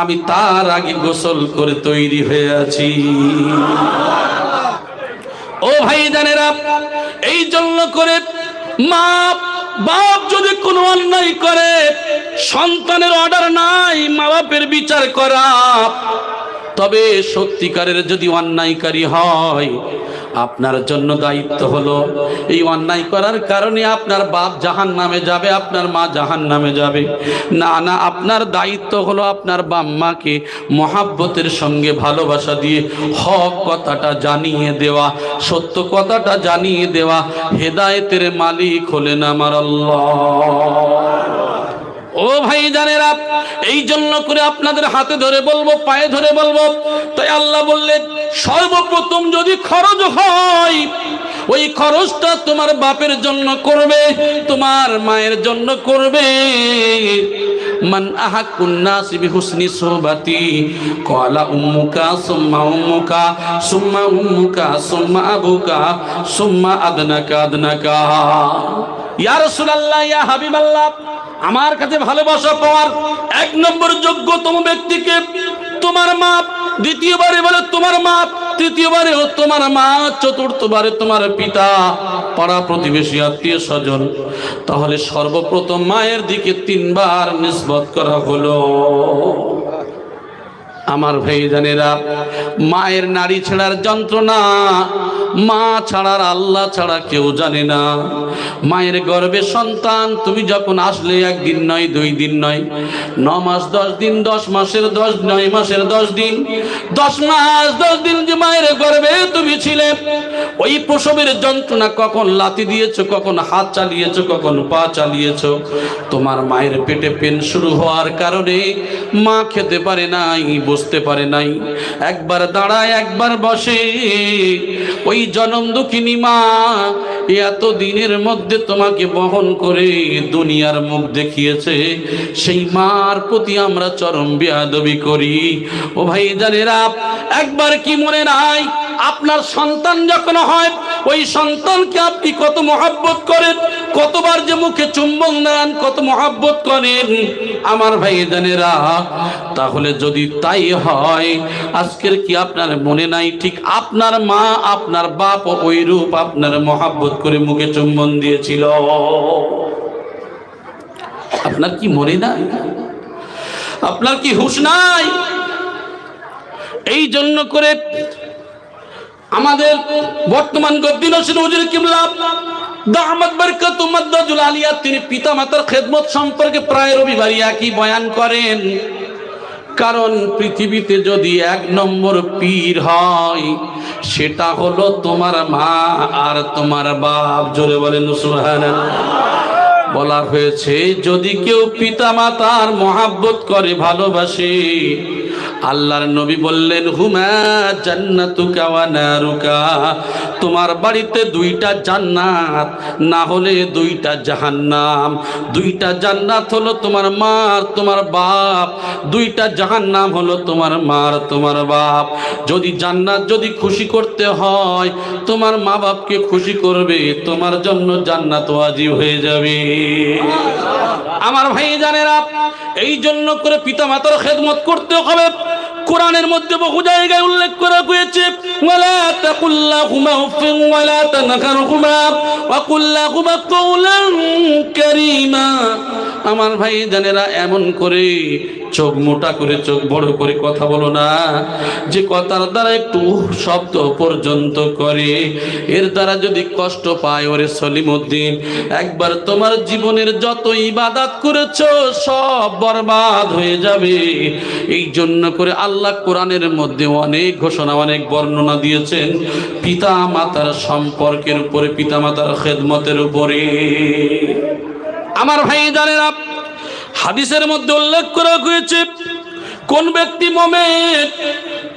আমি তার আগে গোসল করে তৈরি হয়ে আছি। ও ভাই জানেরা, এই জন্য করে মা বাপ যদি কোনো অন্যায় করে, সন্তানের অর্ডার নাই মা বাপের বিচার করা, তবে সত্যিকারের যদি অন্যায়কারী হয়, আপনার জন্য দায়িত্ব হলো, এই অন্যায় করার কারণে আপনার বাপ জাহান্নামে যাবে, আপনার মা জাহান্নামে যাবে না, না, আপনার দায়িত্ব হলো আপনার বাম্মাকে মহাব্বতের সঙ্গে ভালোবাসা দিয়ে হক কথাটা জানিয়ে দেওয়া, সত্য কথাটা জানিয়ে দেওয়া। হেদায়েতের মালিক হলেন আমার আল্লাহ। ও ভাই জানেরা, এই জন্য করে আপনাদের হাতে ধরে বলবো, পায়ে ধরে বলবো, তাই আল্লাহ বললেন, সর্বপ্রথম যদি খরচ হয়, ওই খরচটা তোমার বাপের জন্য করবে, তোমার মায়ের জন্য করবে। মান আহাকুন নাসি বিহুসনি সুহবাতি ক্বালা উম্মুকা সুম্মা উম্মুকা সুম্মা উম্মুকা সুম্মা আবুকা সুম্মা আদনাকা আদনাকা। ইয়া রাসূলুল্লাহ, ইয়া হাবিবাল্লাহ, আমার কাছে ভালোবাসা পাওয়ার এক নম্বর যোগ্যতম ব্যক্তিকে তোমার মা, দ্বিতীয়বারে বলে তোমার মা, তৃতীয়বারেও তোমার মা, চতুর্থবারে তোমার পিতা, পাড়া প্রতিবেশী, আত্মীয় স্বজন। তাহলে সর্বপ্রথম মায়ের দিকে 3 বার নিসবত করা হলো। আমার ভাইজানেরা, মায়ের নাড়ি ছেঁড়ার যন্ত্রণা মা ছাড়ার আল্লাহ ছাড়া কেউ জানে না। মায়ের গর্ভে সন্তান তুমি যখন আসলে, একদিন নয়, 2 দিন নয়, 9 মাস 10 দিন, 10 মাসের 10, 9 মাসের 10 দিন, 10 মাস 10 দিন যে মায়ের গর্ভে তুমি ছিলে, ওই প্রসবের যন্ত্রণা কখন লাথি দিয়েছো, কখন হাত চালিয়েছো, কখন পা চালিয়েছো। তোমার মায়ের পেটে পেন শুরু হওয়ার কারণে মা খেতে পারে নাই, বসতে পারে নাই, একবার দাঁড়ায় একবার বসে। ওই জনম দুঃখিনী মা এত দিনের মধ্যে তোমাকে বহন করে দুনিয়ার মুখ দেখিয়েছে, সেই মার প্রতি আমরা চরম বেয়াদবি করি। ও ভাই জানেরা, একবার কি মনে নাই আপনার সন্তান যখন হয়, ওই সন্তানকে আপনি কত মহব্বত করেন, কতবার যে মুখে চুম্বন দেন, কত মহব্বত করেন আমার ভাই জানেরা। তাহলে যদি তাই হয়, আজকের কি আপনার মনে নাই ঠিক আপনার মা, আপনার বাপ ওই রূপ আপনার মহব্বত করে মুখে চুম্বন দিয়েছিল? আপনার কি মনে নাই? আপনার কি হুঁশ নাই? এই জন্য করে আমাদের বর্তমান গদ্দিন হোসেন হুজুর কিবলা দামাত বরকাতুহু মাদ্দাতুল আলিয়া, তিনি পিতা মাতার খেদমত সম্পর্কে প্রায় রবিবার একই বয়ান করেন। কারণ পৃথিবীতে যদি 1 নম্বর পীর হয়, সেটা হলো তোমার মা আর তোমার বাপ। জোরে বলেন সুবহানাল্লাহ। বলা হয়েছে যদি কেউ পিতা মাতার মহাব্বত করে, ভালোবাসে, আল্লাহর নবী বললেন হুমা জান্নাতুকা ওয়া নারুকা, তোমার বাড়িতে 2টা জান্নাত, না হলে 2টা জাহান্নাম। 2টা জান্নাত হলো তোমার মা আর তোমার বাপ, 2টা জাহান্নাম হলো তোমার মা আর তোমার বাপ। যদি জান্নাত যদি খুশি করতে হয়, তোমার মা বাপকে খুশি করবে, তোমার জন্য জান্নাত ওয়াজিব হয়ে যাবে। আমার ভাই জানেরা, এই জন্য করে পিতা মাতার খেদমত করতে হবে। কোরআনের মধ্যে বহু জায়গায় উল্লেখ করা হয়েছে, ওয়ালা তাকুল্লাহুমা উফিন ওয়ালা তানহারহুমা ওয়া কুল্লাহুমা কাওলান কারীমা। আমার ভাই জানেরা, এমন করে চোখ মোটা করে, চোখ বড় করে কথা বলো না, যে কথার দ্বারা একটু শব্দ পর্যন্ত করে, এর দ্বারা যদি কষ্ট পায়, ওরে সলিমউদ্দিন, একবার তোমার জীবনের যত ইবাদত করেছো সব বরবাদ হয়ে যাবে। এই জন্য করে আল্লাহ কোরআনের মধ্যে অনেক ঘোষণা, অনেক বর্ণনা দিয়েছেন পিতা মাতার সম্পর্কের উপরে, পিতা মাতার খেদমতের উপরে। আমার ভাই জানেরা, হাদিসের মধ্যে উল্লেখ করা হয়েছে কোন ব্যক্তি মুমিন,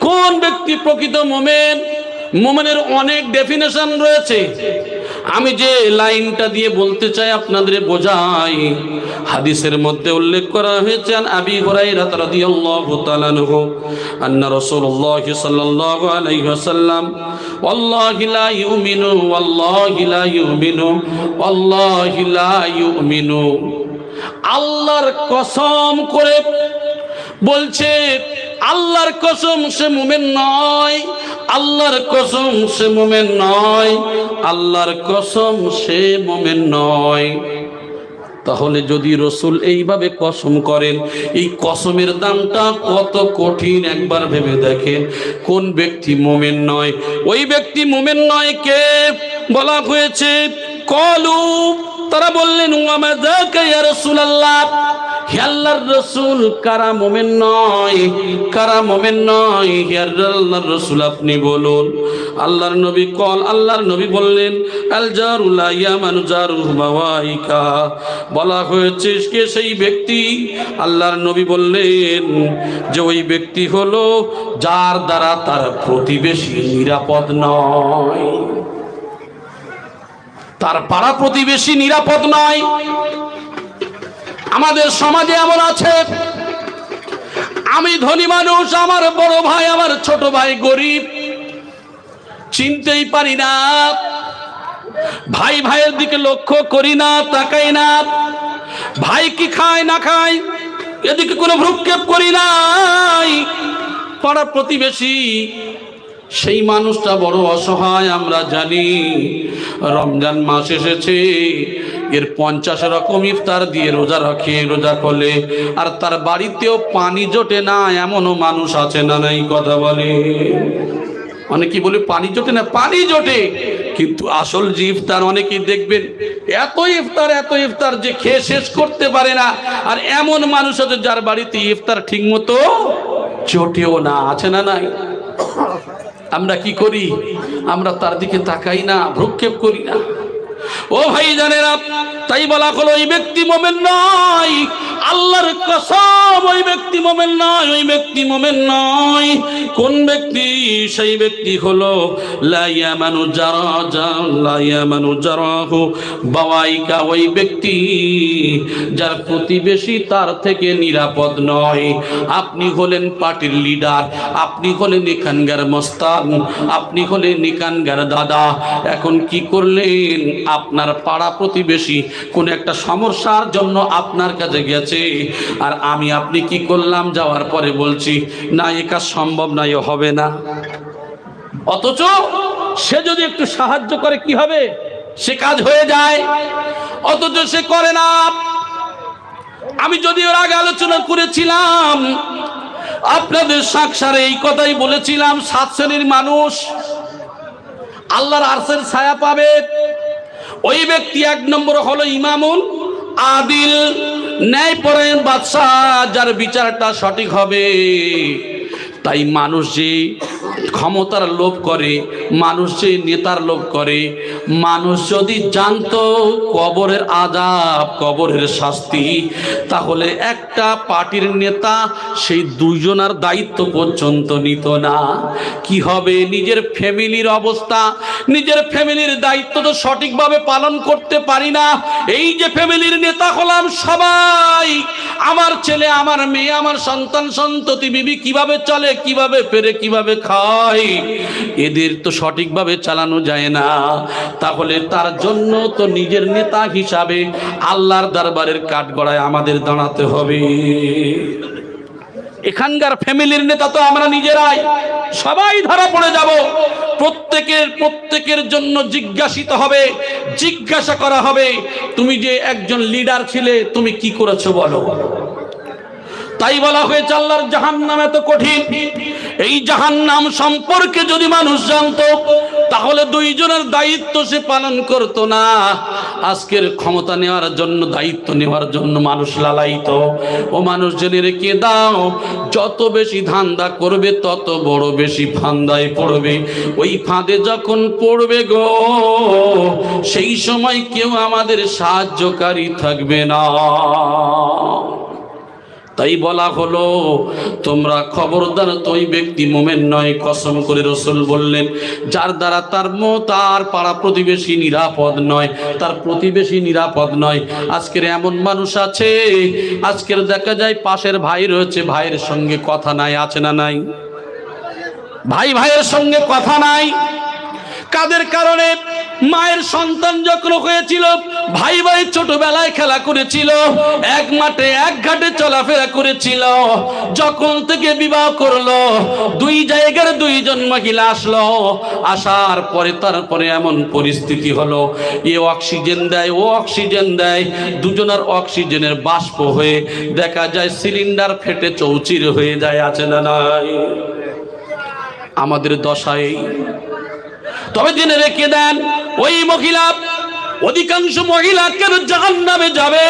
কোন ব্যক্তি প্রকৃত মুমিন। মুমিনের অনেক ডেফিনেশন রয়েছে। আমি যে লাইনটা দিয়ে বলতে চাই আপনাদের বোঝাই। হাদিসের মধ্যে উল্লেখ করা হয়েছে আবি হুরায়রা রাদিয়াল্লাহু তাআলা আনহু আন্না রাসূলুল্লাহ সাল্লাল্লাহু আলাইহি ওয়াসাল্লাম ওয়াল্লাহি লা ইউমিনু ওয়াল্লাহি লা ইউমিনু ওয়াল্লাহি লা ইউমিনু, আল্লাহর কসম করে বলছে, আল্লাহর কসম সে মুমিন নয়, আল্লাহর কসম সে মুমিন নয়, আল্লাহর কসম সে মুমিন নয়। তাহলে যদি রাসূল এইভাবে কসম করেন, এই কসমের দামটা কত কঠিন একবার ভেবে দেখেন। কোন ব্যক্তি মুমিন নয়? ওই ব্যক্তি মুমিন নয় কে? বলা হয়েছে কলু, তারা বললেন ওয়া মা যাকা ইয়া রাসূলুল্লাহ, হে আল্লাহর রাসূল, কারা মুমিন নয়, কারা মুমিন নয়, হে আল্লাহর রাসূল আপনি বলুন। আল্লাহর নবী আল্লাহর নবী বললেন আল জারু লা ইয়ামানু জারুহু বাওয়াইকা। বলা হয়েছে কে সেই ব্যক্তি? আল্লাহর নবী বললেন যে ওই ব্যক্তি হলো যার দ্বারা তার প্রতিবেশী নিরাপদ নয়, তার পাড়া প্রতিবেশী নিরাপদ নয়। আমাদের সমাজে এমন আছে, আমি ধনী মানুষ, আমার বড় ভাই, আমার ছোট ভাই গরিব, চিনতেই পারি না, ভাই ভাইয়ের দিকে লক্ষ্য করি না, তাকাই না, ভাই কি খায় না খায় এদিকে কোনো ভ্রুক্ষেপ করি নাই। পাড়া প্রতিবেশী সেই মানুষটা বড় অসহায়। আমরা জানি রমজান মাস এসেছে, এর 50 রকম ইফতার দিয়ে রোজা রাখে, রোজা করলে আর তার বাড়িতেও পানি জোটে না, এমনও মানুষ আছে না নাই? কথা বলে অনেকে বলে পানি জোটে না, পানি জোটে, কিন্তু আসল যে ইফতার অনেকেই দেখবেন এত ইফতার যে খেয়ে শেষ করতে পারে না। আর এমন মানুষ আছে যার বাড়িতে ইফতার ঠিক মতো জোটেও না, আছে না নাই? আমরা কি করি? আমরা তার দিকে তাকাই না, ভ্রুক্ষেপ করি না। ও ভাই জানেরা, তাই বলা হলো ওই ব্যক্তি মুমিন নয়, আল্লাহর কসম ওই ব্যক্তি মুমিন নয়, ওই ব্যক্তি মুমিন নয়। কোন ব্যক্তি? সেই ব্যক্তি হলো লা ইয়ামানু জারাহু বাওয়াইকা, ওই ব্যক্তি যার প্রতিবেশী তার থেকে নিরাপদ নয়। আপনি হলেন পার্টির লিডার, আপনি হলেন এখানকার মস্তান, আপনি হলেন এখানকার দাদা, এখন কি করলেন? আপনার পাড়া প্রতিবেশী কোন একটা সমস্যার জন্য আপনার কাছে গেছে, আর আপনি কি করলাম? যাওয়ার পরে বলছি না, এ কাজ সম্ভব না, এ হবে না। অথচ সে যদি একটু সাহায্য করে কি হবে? সে কাজ হয়ে যায়, অথচ সে করে না। আমি যদি ওর আগে আলোচনা করেছিলাম, আপনাদের সাক্ষারে এই কথাই বলেছিলাম, 7 শ্রেণীর মানুষ আল্লাহর আরশের ছায়া পাবে। ওই ব্যক্তি 1 নম্বর হলো ইমামুন আদিল, ন্যায়পরায়ণ বাদশাহ, যার বিচারটা সঠিক হবে। তাই মানুষ যে ক্ষমতার লোভ করে, মানুষ যে নেতার লোভ করে, মানুষ যদি জানতো কবরের আযাব, কবরের শাস্তি, তাহলে একটা পার্টির নেতা সেই 2 জনের দায়িত্ব পর্যন্ত নিত না। কি হবে? নিজের ফ্যামিলির অবস্থা, নিজের ফ্যামিলির দায়িত্ব তো সঠিকভাবে পালন করতে পারি না। এই যে ফ্যামিলির নেতা হলাম সবাই, আমার ছেলে, আমার মেয়ে, আমার সন্তান সন্ততি, বিবি কিভাবে চলে, কিভাবে ফেরে, কিভাবে খায়, এদের তো সঠিকভাবে চালানো যায় না। তাহলে তার জন্য তো নিজের নেতা হিসাবে আল্লাহর দরবারের কাঠগড়ায় আমাদের দাঁড়াতে হবে। এখানকার ফ্যামিলির নেতা তো আমরা নিজেরাই, সবাই ধরা পড়ে যাব। প্রত্যেকের জন্য জিজ্ঞাসিত হবে, জিজ্ঞাসা করা হবে, তুমি যে একজন লিডার ছিলে, তুমি কি করেছো বলো। তাই বলা হয়েছে আল্লাহর জাহান্নাম এত কঠিন। এই জাহান্নাম সম্পর্কে যদি মানুষ জানতো, তাহলে 2 জনের দায়িত্ব সে পালন করত না। আজকের ক্ষমতা নেওয়ার জন্য, দায়িত্ব নেওয়ার জন্য মানুষ লালায়িত। ও মানুষ জেনে রেখে দাও, যত বেশি ধান্দা করবে তত বড় বেশি ফান্দায় পড়বে। ওই ফাঁদে যখন পড়বে গো, সেই সময় কেউ আমাদের সাহায্যকারী থাকবে না। তাই বলা হলো তোমরা খবরদার, তো ওই ব্যক্তি মুমিন নয়। কসম করে রাসূল বললেন, যার দ্বারা তার পাড়া প্রতিবেশী নিরাপদ নয়, তার প্রতিবেশী নিরাপদ নয়। আজকের এমন মানুষ আছে, আজকের দেখা যায় পাশের ভাই রয়েছে, ভাইয়ের সঙ্গে কথা নাই, আছে না নাই? ভাইয়ের সঙ্গে কথা নাই। কাদের কারণে? মায়ের সন্তান যখন হয়েছিল, ভাই ছোটবেলায় খেলা করেছিল, এক মাঠে এক ঘাটে চলাফেরা করেছিল। যখন থেকে বিবাহ করলো, 2 জায়গার 2 জন মহিলা আসলো। আসার পরে তারপরে এমন পরিস্থিতি হলো, এ অক্সিজেন দেয়, ও অক্সিজেন দেয়, 2 জনের অক্সিজেনের বাষ্প হয়ে দেখা যায় সিলিন্ডার ফেটে চৌচির হয়ে যায়, আছে না নাই? আমাদের দশায়। তবে জেনে রেখে দেন, ওই মহিলা, অধিকাংশ মহিলা কেন জাহান্নামে যাবে,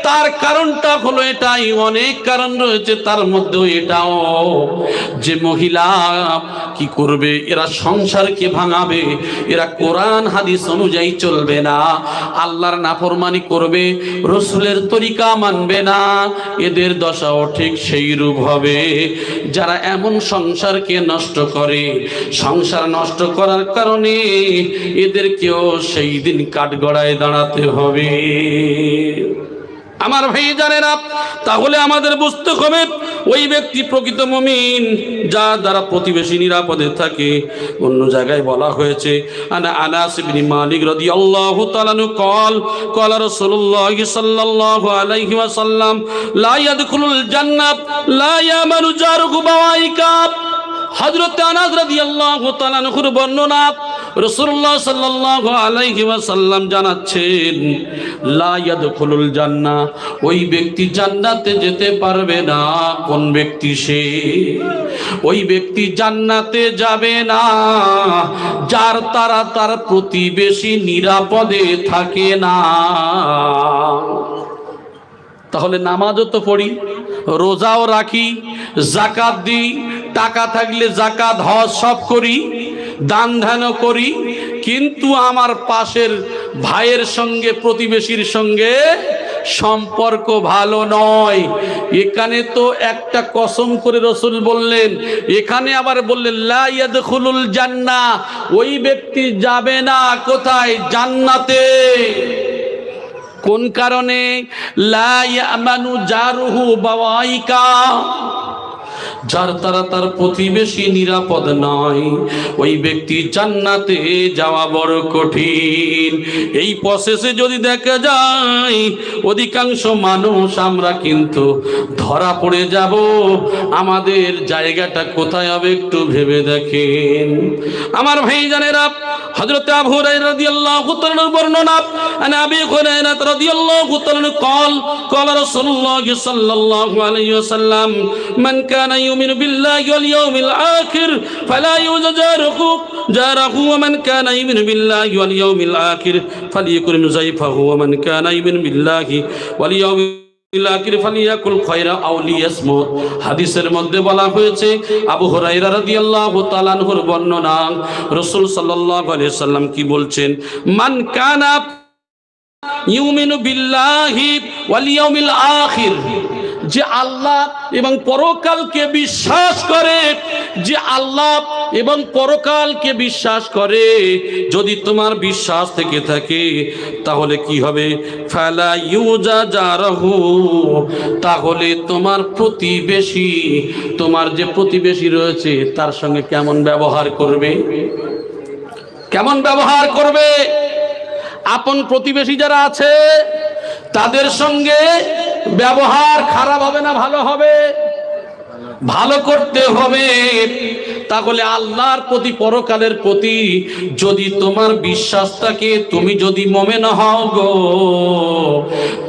তার কারণটা হলো এটাই। অনেক কারণ রয়েছে, তার মধ্যে এটাও যে মহিলা কি করবে, এরা সংসারকে ভাঙাবে, এরা কোরআন হাদিস অনুযায়ী চলবে না, আল্লাহর নাফরমানি করবে, রসুলের তরিকা মানবে না। এদের দশাও ঠিক সেই রূপ হবে। যারা এমন সংসারকে নষ্ট করে, সংসার নষ্ট করার কারণে এদেরকেও সেই দিন কাঠগড়ায় দাঁড়াতে হবে। আমার ভাই জানেন, তাহলে আমাদের বুঝতে হবে ওই ব্যক্তি প্রকৃত মুমিন যার দ্বারা প্রতিবেশী নিরাপদে থাকে। অন্য জায়গায় বলা হয়েছে, আনাস ইবনে মালিক রাদিয়াল্লাহু তাআলা قال رسول الله صلى الله عليه وسلم لا يدخل الجنة لا يأمن جاره بوائقا। হযরত আনাস রাদিয়াল্লাহু তাআলা আনহুর বর্ণনা, রাসূলুল্লাহ সাল্লাল্লাহু আলাইহি ওয়াসাল্লাম জানাচ্ছেন, লা ইয়াদখুলুল জান্নাহ, ওই ব্যক্তি জান্নাতে যেতে পারবে না। কোন ব্যক্তি সে? ওই ব্যক্তি জান্নাতে যাবে না যার দ্বারা তার প্রতিবেশী নিরাপদে থাকে না। তাহলে নামাজও তো পড়ি, রোজাও রাখি, যাকাত দিই, টাকা থাকলে যাকাত হজ সব করি, দান ধ্যানও করি, কিন্তু আমার পাশের ভাইয়ের সঙ্গে, প্রতিবেশীর সঙ্গে সম্পর্ক ভালো নয়। এখানে তো একটা কসম করে রাসূল বললেন, এখানে আবার বললেন লা ইয়াদখুলুল জান্নাহ, ওই ব্যক্তি যাবে না কোথায়? জান্নাতে। কোন কারণে? লা ইয়ামানু জারুহু বাওয়াইকা, যার দ্বারা তার প্রতিবেশী নিরাপদ নয়, ওই ব্যক্তি জান্নাতে যাওয়া বড় কঠিন। এই প্রসেসে যদি দেখা যায় অধিকাংশ মানুষ আমরা কিন্তু ধরা পড়ে যাব। আমাদের জায়গাটা কোথায় হবে একটু ভেবে দেখেন। আমার ভাইজানেরা, হযরত আবু হুরায়রা রাদিয়াল্লাহু তাআলা বর্ণনা, আনা আবি হুরায়রা রাদিয়াল্লাহু তাআলা قال قال رسول الله صلى الله عليه وسلم من كان يؤمن بالله واليوم الآخر فلا يؤذ جاره ومن كان يؤمن بالله واليوم الآخر فليكرم ضيفه ومن كان يؤمن بالله واليوم হাদিসের মধ্যে বলা হয়েছে, আবু হুরায়রা রাদিয়াল্লাহু তাআলা আনহুর বর্ণনা, রাসূল সাল্লাল্লাহু আলাইহি সাল্লাম কি বলছেন, মান কানা ইউমিনু বিল্লাহি ওয়াল ইয়াউমিল আখির, যে আল্লাহ এবং পরকালকে বিশ্বাস করে, যে আল্লাহ এবং পরকালকে বিশ্বাস করে, যদি তোমার বিশ্বাস থেকে থাকে তাহলে কি হবে? ফালা ইউজা জারহু, তাহলে তোমার প্রতিবেশী, তোমার যে প্রতিবেশী রয়েছে তার সঙ্গে কেমন ব্যবহার করবে? কেমন ব্যবহার করবে? আপন প্রতিবেশী যারা আছে তাদের সঙ্গে ব্যবহার খারাপ হবে না ভালো হবে? ভালো করতে হবে। তাহলে আল্লাহর প্রতি, পরকালের প্রতি যদি তোমার বিশ্বাস থাকে, তুমি যদি মুমিন হও গো,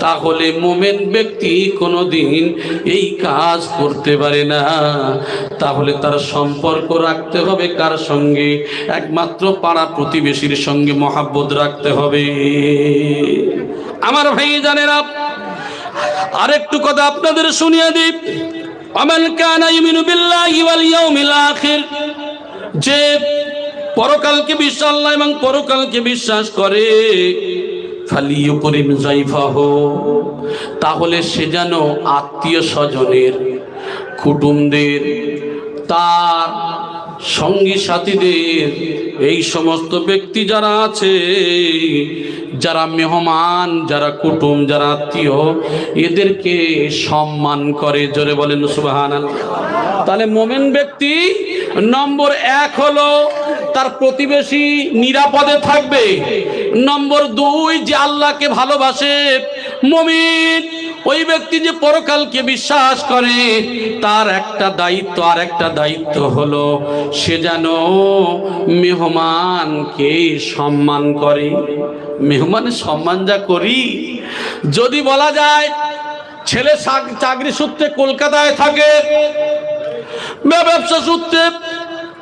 তাহলে মুমিন ব্যক্তি কোনোদিন এই কাজ করতে পারে না। তাহলে তার সম্পর্ক রাখতে হবে কার সঙ্গে? একমাত্র পাড়া প্রতিবেশীর সঙ্গে মহব্বত রাখতে হবে। আমার ভাই জানেরা, আরেকটু কথা আপনাদের শুনিয়ে দিই। আমান কানা ইউমিনু বিল্লাহি ওয়াল ইয়াউমিল আখির, যে পরকালকে বিশ্বাস, আল্লাহ এবং পরকালকে বিশ্বাস করে, ফালিয়ুকরিম যায়ফাহু, তাহলে সে যেন আত্মীয় স্বজনের, কুটুমদের, তার সঙ্গী সাথীদের, এই সমস্ত ব্যক্তি যারা আছে, যারা মেহমান, যারা কুটুম, যারা আত্মীয়, এদেরকে সম্মান করে। জোরে বলেন সুবহানাল্লাহ। তাহলে মুমিন ব্যক্তি নম্বর 1 হলো তার প্রতিবেশী নিরাপদে থাকবে। নম্বর 2, যে আল্লাহকে ভালোবাসে। মুমিন ওই ব্যক্তি যে পরকালকে বিশ্বাস করে, তার একটা দায়িত্ব, আর একটা দায়িত্ব হলো সে যেন মেহমানকে সম্মান করে। মেহমানের সম্মান যা করি, যদি বলা যায় ছেলে চাকরি সূত্রে কলকাতায় থাকে, ব্যবসা সূত্রে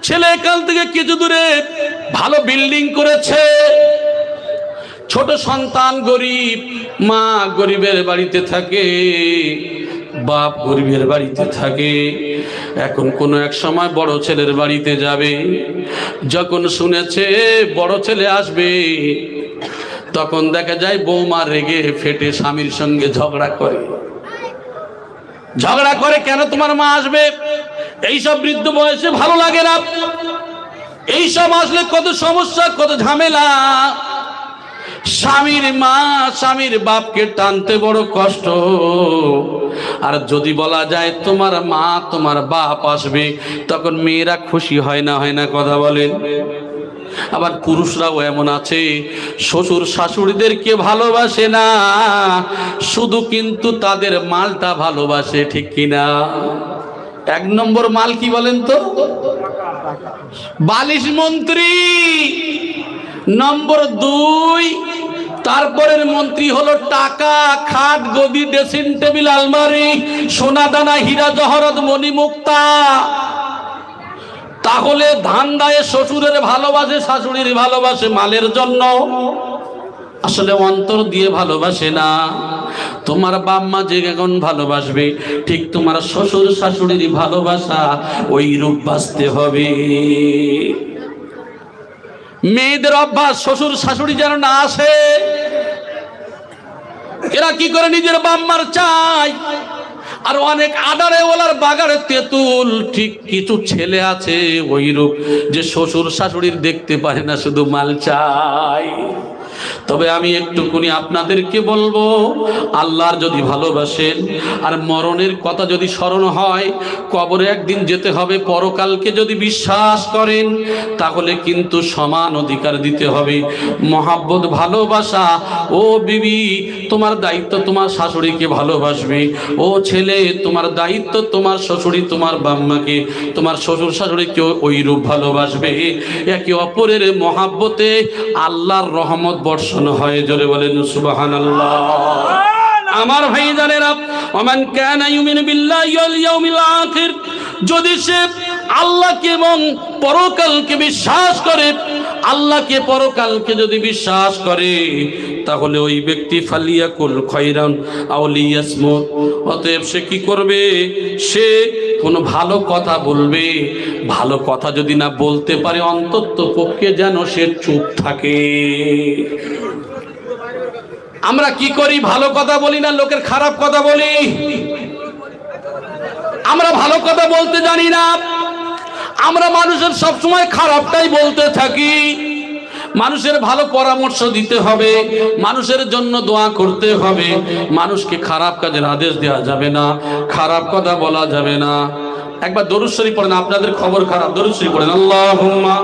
ছেলে এখান থেকে কিছু দূরে ভালো বিল্ডিং করেছে, ছোট সন্তান গরিব, মা গরিবের বাড়িতে থাকে, বাপ গরিবের বাড়িতে থাকে। এখন কোনো এক সময় বড় ছেলের বাড়িতে যাবে, যখন শুনেছে বড় ছেলে আসবে, তখন দেখা যায় বৌমা রেগে ফেটে স্বামীর সঙ্গে ঝগড়া করে, কেন তোমার মা আসবে? এইসব বৃদ্ধ বয়সে ভালো লাগে না, এইসব আসলে কত সমস্যা, কত ঝামেলা। স্বামীর মা, স্বামীর বাপকে টানতে বড় কষ্ট। আর যদি বলা যায় তোমার মা, তোমার বাপ আসবে, তখন মেয়েরা খুশি হয় না কথা বলেন। আবার পুরুষরাও এমন আছে, শ্বশুর শাশুড়িদেরকে ভালোবাসে না, শুধু কিন্তু তাদের মালটা ভালোবাসে, ঠিক কিনা? 1 নম্বর মাল কি বলেন তো? বালিশ মন্ত্রী নম্বর 2, তারপরের মন্ত্রী হলো টাকা, খাট, গদি, ড্রেসিং টেবিল, আলমারি, সোনা দানা, হীরা জহরত, মণি মুক্তা। তাহলে ধান্দায় শ্বশুরের ভালোবাসে, শাশুড়ির ভালোবাসে মালের জন্য, আসলে অন্তর দিয়ে ভালোবাসে না। তোমার বাপ মা যে এখন ভালোবাসবে, ঠিক তোমার শ্বশুর শাশুড়ির ভালোবাসা ওই রূপ বাঁচতে হবে। মেয়েদের অভ্যাস শ্বশুর শাশুড়ি যেন না আসে, এরা কি করে নিজের বাপ মার চাই। আর অনেক আদারে ওলার বাগারে তেঁতুল, ঠিক কিছু ছেলে আছে ওই রূপ যে শ্বশুর শাশুড়ির দেখতে পারে না, শুধু মাল চাই। তবে আমি একটুকুনি আপনাদেরকে বলবো, আল্লাহর যদি ভালোবাসেন আর মরণের কথা যদি স্মরণ হয়, কবরে একদিন যেতে হবে, পরকালকে যদি বিশ্বাস করেন, তাহলে কিন্তু সমান অধিকার দিতে হবে। মহাব্বত, ভালোবাসা। ও বিবি, তোমার দায়িত্ব তোমার শাশুড়িকে ভালোবাসবে। ও ছেলে, তোমার দায়িত্ব তোমার শ্বশুরি, তোমার বাম্মাকে, তোমার শ্বশুর শাশুড়িকে ওই রূপ ভালোবাসবে। একে অপরের মহাব্বতে আল্লাহর রহমত বর্ষণ হয়। জোরে বলেন সুবহানাল্লাহ। আমার ভাই জানেরা, ওমান কানা ইউমিনু বিল্লাহি ওয়াল ইয়াউমিল আখির, যদি সে আল্লাহকে এবং পরকালকে বিশ্বাস করে, আল্লাহকে পরকালকে যদি বিশ্বাস করে, তাহলে ওই ব্যক্তি ফালিয়াকুল খায়রান আও লিয়াসমুত, অতএব সে কি করবে? সে কোনো ভালো কথা বলবে। ভালো কথা যদি না বলতে পারে, অন্তত পক্ষে যেন সে চুপ থাকে। আমরা কি করি? ভালো কথা বলি না, লোকের খারাপ কথা বলি। আমরা ভালো কথা বলতে জানি না, আমরা মানুষের সবসময় খারাপটাই বলতে থাকি। মানুষের ভালো পরামর্শ দিতে হবে, মানুষের জন্য দোয়া করতে হবে। মানুষকে খারাপ কাজের আদেশ দেওয়া যাবে না, খারাপ কথা বলা যাবে না। একবার দরুদ শরীফ পড়েন, আপনাদের খবর খারাপ। দরুদ শরীফ পড়েন, আল্লাহুম্মা।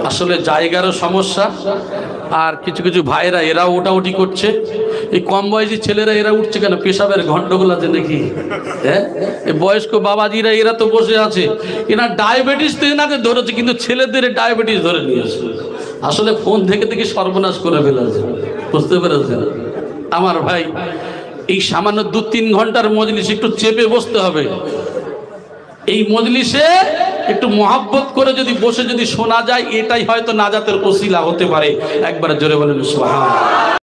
আসলে জায়গারও সমস্যা, আর কিছু কিছু ভাইরা এরা ওটাউটি করছে। এই কম বয়সী ছেলেরা এরা উঠছে কেন? পেশাবের গন্ডগোল আছে নাকি? হ্যাঁ, এই বয়স্ক বাবাজিরা এরা তো বসে আছে, এরা ডায়াবেটিস তো এনাদের ধরেছে, কিন্তু ছেলেদের ডায়াবেটিস ধরে নিয়েছে। আসলে ফোন থেকে থেকে সর্বনাশ করে ফেলেছে, বুঝতে পেরেছেন? আমার ভাই, এই সামান্য 2-3 ঘন্টার মজলিস একটু চেপে বসতে হবে। এই মজলিসে একটু মহাব্বত করে যদি বসে যদি শোনা যায়, এটাই হয়তো নাজাতের ওসিলা হতে পারে। একবার জোরে বলেন সুবহানাল্লাহ।